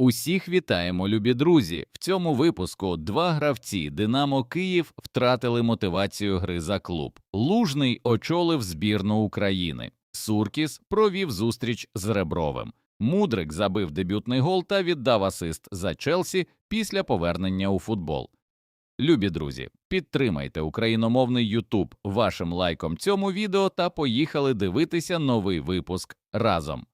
Усіх вітаємо, любі друзі! В цьому випуску два гравці «Динамо Київ» втратили мотивацію гри за клуб. Лужний очолив збірну України. Суркіс провів зустріч з Ребровим. Мудрик забив дебютний гол та віддав асист за Челсі після повернення у футбол. Любі друзі, підтримайте україномовний Ютуб вашим лайком цьому відео та поїхали дивитися новий випуск разом.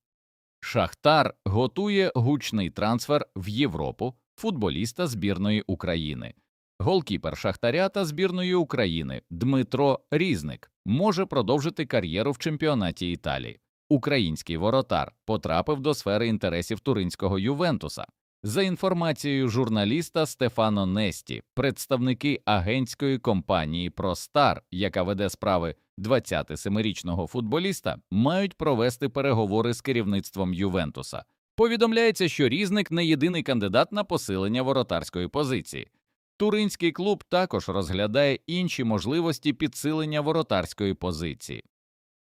Шахтар готує гучний трансфер в Європу футболіста збірної України. Голкіпер Шахтаря та збірної України Дмитро Різник може продовжити кар'єру в чемпіонаті Італії. Український воротар потрапив до сфери інтересів туринського Ювентуса. За інформацією журналіста Стефано Несті, представники агентської компанії «Простар», яка веде справи 27-річного футболіста, мають провести переговори з керівництвом Ювентуса. Повідомляється, що Різник не єдиний кандидат на посилення воротарської позиції. Туринський клуб також розглядає інші можливості підсилення воротарської позиції.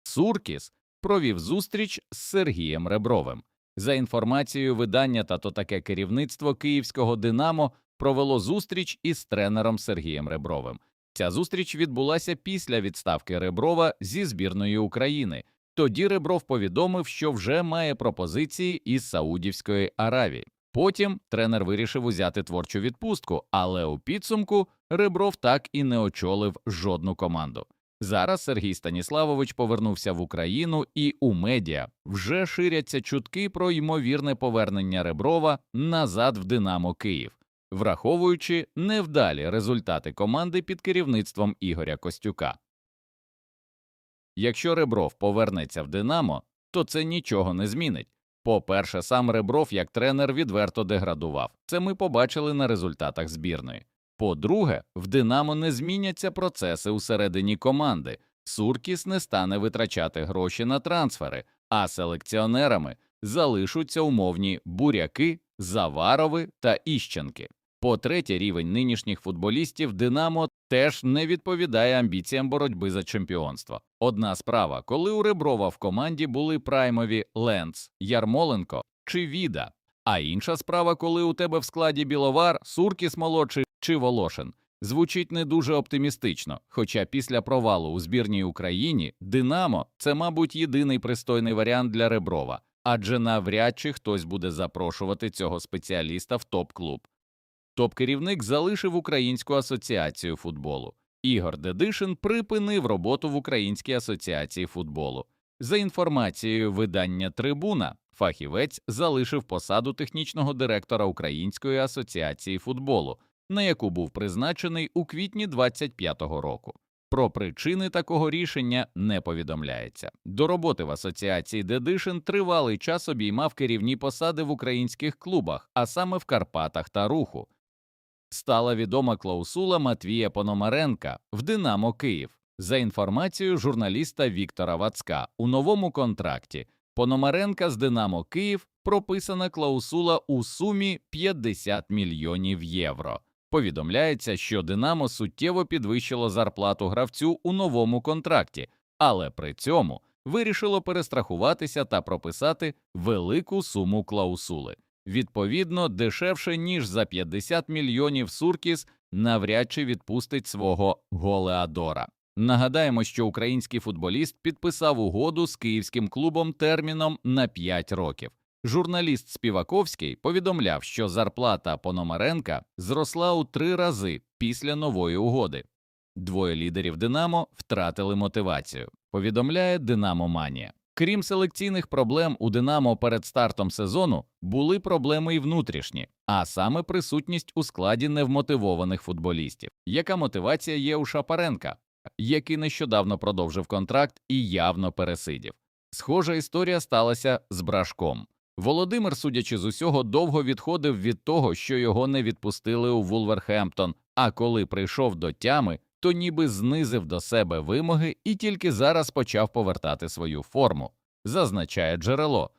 Суркіс провів зустріч з Сергієм Ребровим. За інформацією видання «Та то таке» керівництво київського «Динамо» провело зустріч із тренером Сергієм Ребровим. Ця зустріч відбулася після відставки Реброва зі збірної України. Тоді Ребров повідомив, що вже має пропозиції із Саудівської Аравії. Потім тренер вирішив узяти творчу відпустку, але у підсумку Ребров так і не очолив жодну команду. Зараз Сергій Станіславович повернувся в Україну, і у медіа вже ширяться чутки про ймовірне повернення Реброва назад в «Динамо Київ», враховуючи невдалі результати команди під керівництвом Ігоря Костюка. Якщо Ребров повернеться в «Динамо», то це нічого не змінить. По-перше, сам Ребров як тренер відверто деградував. Це ми побачили на результатах збірної. По-друге, в «Динамо» не зміняться процеси усередині команди. Суркіс не стане витрачати гроші на трансфери, а селекціонерами залишаться умовні Буряки, Заварови та Іщенки. По-третє, рівень нинішніх футболістів «Динамо» теж не відповідає амбіціям боротьби за чемпіонство. Одна справа, коли у Реброва в команді були праймові Ленц, Ярмоленко чи Віда, а інша справа, коли у тебе в складі Біловар, Суркіс-молодший чи Волошин. Звучить не дуже оптимістично, хоча після провалу у збірній Україні «Динамо» – це, мабуть, єдиний пристойний варіант для Реброва, адже навряд чи хтось буде запрошувати цього спеціаліста в топ-клуб. Топ-керівник залишив Українську асоціацію футболу. Ігор Дедишин припинив роботу в Українській асоціації футболу. За інформацією видання «Трибуна», фахівець залишив посаду технічного директора Української асоціації футболу, на яку був призначений у квітні 25-го року. Про причини такого рішення не повідомляється. До роботи в асоціації Дедишин тривалий час обіймав керівні посади в українських клубах, а саме в Карпатах та Руху. Стала відома клаусула Матвія Пономаренка в «Динамо Київ». За інформацією журналіста Віктора Вацка, у новому контракті Пономаренка з «Динамо Київ» прописана клаусула у сумі 50 мільйонів євро. Повідомляється, що «Динамо» суттєво підвищило зарплату гравцю у новому контракті, але при цьому вирішило перестрахуватися та прописати велику суму клаусули. Відповідно, дешевше, ніж за 50 мільйонів Суркіс навряд чи відпустить свого голеадора. Нагадаємо, що український футболіст підписав угоду з київським клубом терміном на 5 років. Журналіст Співаковський повідомляв, що зарплата Пономаренка зросла у 3 рази після нової угоди. Двоє лідерів «Динамо» втратили мотивацію, повідомляє «Динамо Манія». Крім селекційних проблем у «Динамо» перед стартом сезону, були проблеми і внутрішні, а саме присутність у складі невмотивованих футболістів. Яка мотивація є у Шапаренка, який нещодавно продовжив контракт і явно пересидів? Схожа історія сталася з Брашком. Володимир, судячи з усього, довго відходив від того, що його не відпустили у Вулверхемптон, а коли прийшов до тями, то ніби знизив до себе вимоги і тільки зараз почав повертати свою форму, зазначає джерело.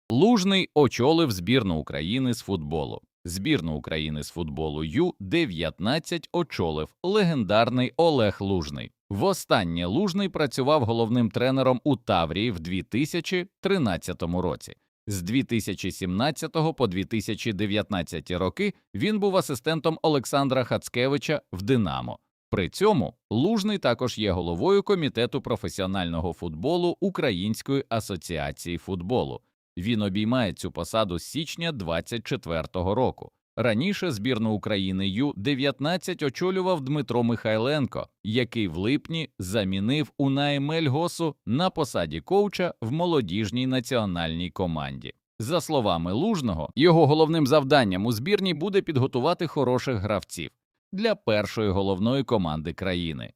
Лужний очолив збірну України з футболу. Збірну України з футболу Ю-19 очолив легендарний Олег Лужний. Востаннє Лужний працював головним тренером у Таврії в 2013 році. З 2017 по 2019 роки він був асистентом Олександра Хацкевича в «Динамо». При цьому Лужний також є головою Комітету професіонального футболу Української асоціації футболу. Він обіймає цю посаду з січня 2024 року. Раніше збірну України Ю-19 очолював Дмитро Михайленко, який в липні замінив Унаї Мельгосу на посаді коуча в молодіжній національній команді. За словами Лужного, його головним завданням у збірні буде підготувати хороших гравців для першої головної команди країни.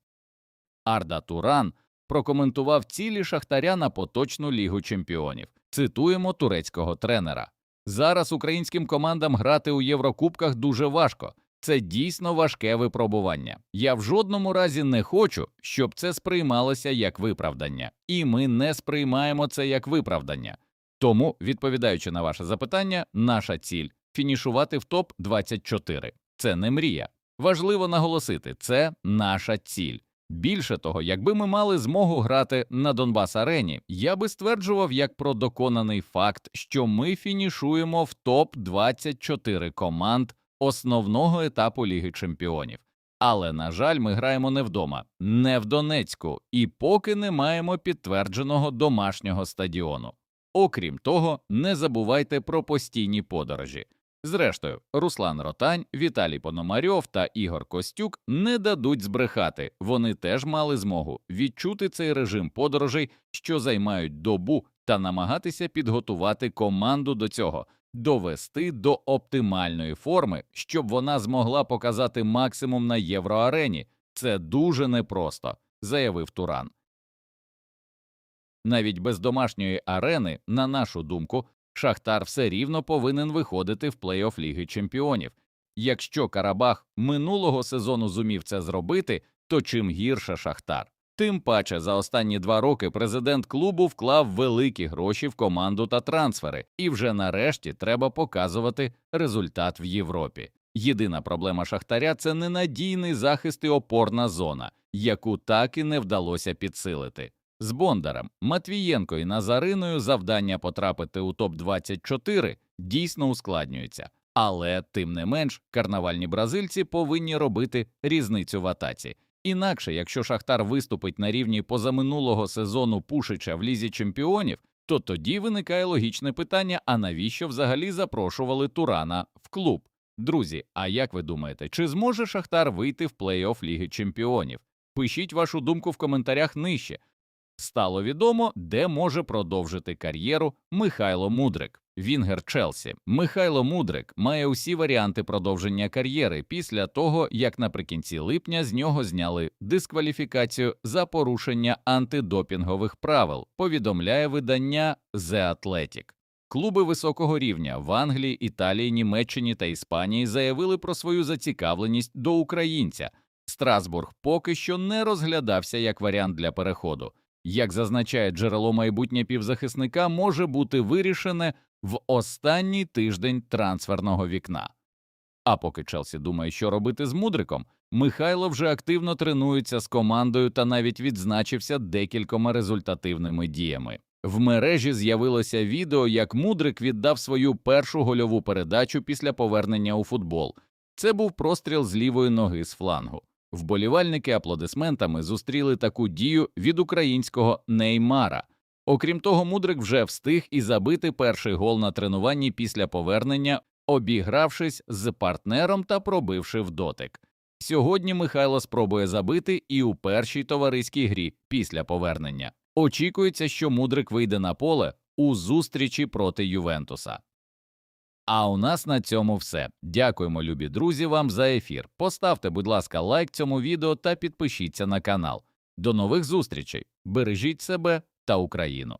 Арда Туран прокоментував цілі Шахтаря на поточну Лігу чемпіонів. Цитуємо турецького тренера. «Зараз українським командам грати у Єврокубках дуже важко. Це дійсно важке випробування. Я в жодному разі не хочу, щоб це сприймалося як виправдання. І ми не сприймаємо це як виправдання. Тому, відповідаючи на ваше запитання, наша ціль – фінішувати в топ-24. Це не мрія. Важливо наголосити, це наша ціль. Більше того, якби ми мали змогу грати на Донбас-арені, я би стверджував як про доконаний факт, що ми фінішуємо в топ-24 команд основного етапу Ліги чемпіонів. Але, на жаль, ми граємо не вдома, не в Донецьку, і поки не маємо підтвердженого домашнього стадіону. Окрім того, не забувайте про постійні подорожі. Зрештою, Руслан Ротань, Віталій Пономарьов та Ігор Костюк не дадуть збрехати, вони теж мали змогу відчути цей режим подорожей, що займають добу, та намагатися підготувати команду до цього, довести до оптимальної форми, щоб вона змогла показати максимум на Євроарені. Це дуже непросто, заявив Туран. Навіть без домашньої арени, на нашу думку, Шахтар все рівно повинен виходити в плей-офф Ліги чемпіонів. Якщо Карабах минулого сезону зумів це зробити, то чим гірше Шахтар. Тим паче за останні 2 роки президент клубу вклав великі гроші в команду та трансфери, і вже нарешті треба показувати результат в Європі. Єдина проблема Шахтаря – це ненадійний захист і опорна зона, яку так і не вдалося підсилити. З Бондарем, Матвієнко і Назариною завдання потрапити у топ-24 дійсно ускладнюється. Але, тим не менш, карнавальні бразильці повинні робити різницю в атаці. Інакше, якщо Шахтар виступить на рівні позаминулого сезону Пушича в Лізі чемпіонів, то тоді виникає логічне питання, а навіщо взагалі запрошували Турана в клуб? Друзі, а як ви думаєте, чи зможе Шахтар вийти в плей-офф Ліги чемпіонів? Пишіть вашу думку в коментарях нижче. Стало відомо, де може продовжити кар'єру Михайло Мудрик. Вінгер Челсі. Михайло Мудрик має усі варіанти продовження кар'єри після того, як наприкінці липня з нього зняли дискваліфікацію за порушення антидопінгових правил, повідомляє видання The Athletic. Клуби високого рівня в Англії, Італії, Німеччині та Іспанії заявили про свою зацікавленість до українця. Страсбург поки що не розглядався як варіант для переходу. Як зазначає джерело, майбутнє півзахисника може бути вирішене в останній тиждень трансферного вікна. А поки Челсі думає, що робити з Мудриком, Михайло вже активно тренується з командою та навіть відзначився декількома результативними діями. В мережі з'явилося відео, як Мудрик віддав свою першу гольову передачу після повернення у футбол. Це був простріл з лівої ноги з флангу. Вболівальники аплодисментами зустріли таку дію від українського Неймара. Окрім того, Мудрик вже встиг і забити перший гол на тренуванні після повернення, обігравшись з партнером та пробивши в дотик. Сьогодні Михайло спробує забити і у першій товариській грі після повернення. Очікується, що Мудрик вийде на поле у зустрічі проти Ювентуса. А у нас на цьому все. Дякуємо, любі друзі, вам за ефір. Поставте, будь ласка, лайк цьому відео та підпишіться на канал. До нових зустрічей. Бережіть себе та Україну.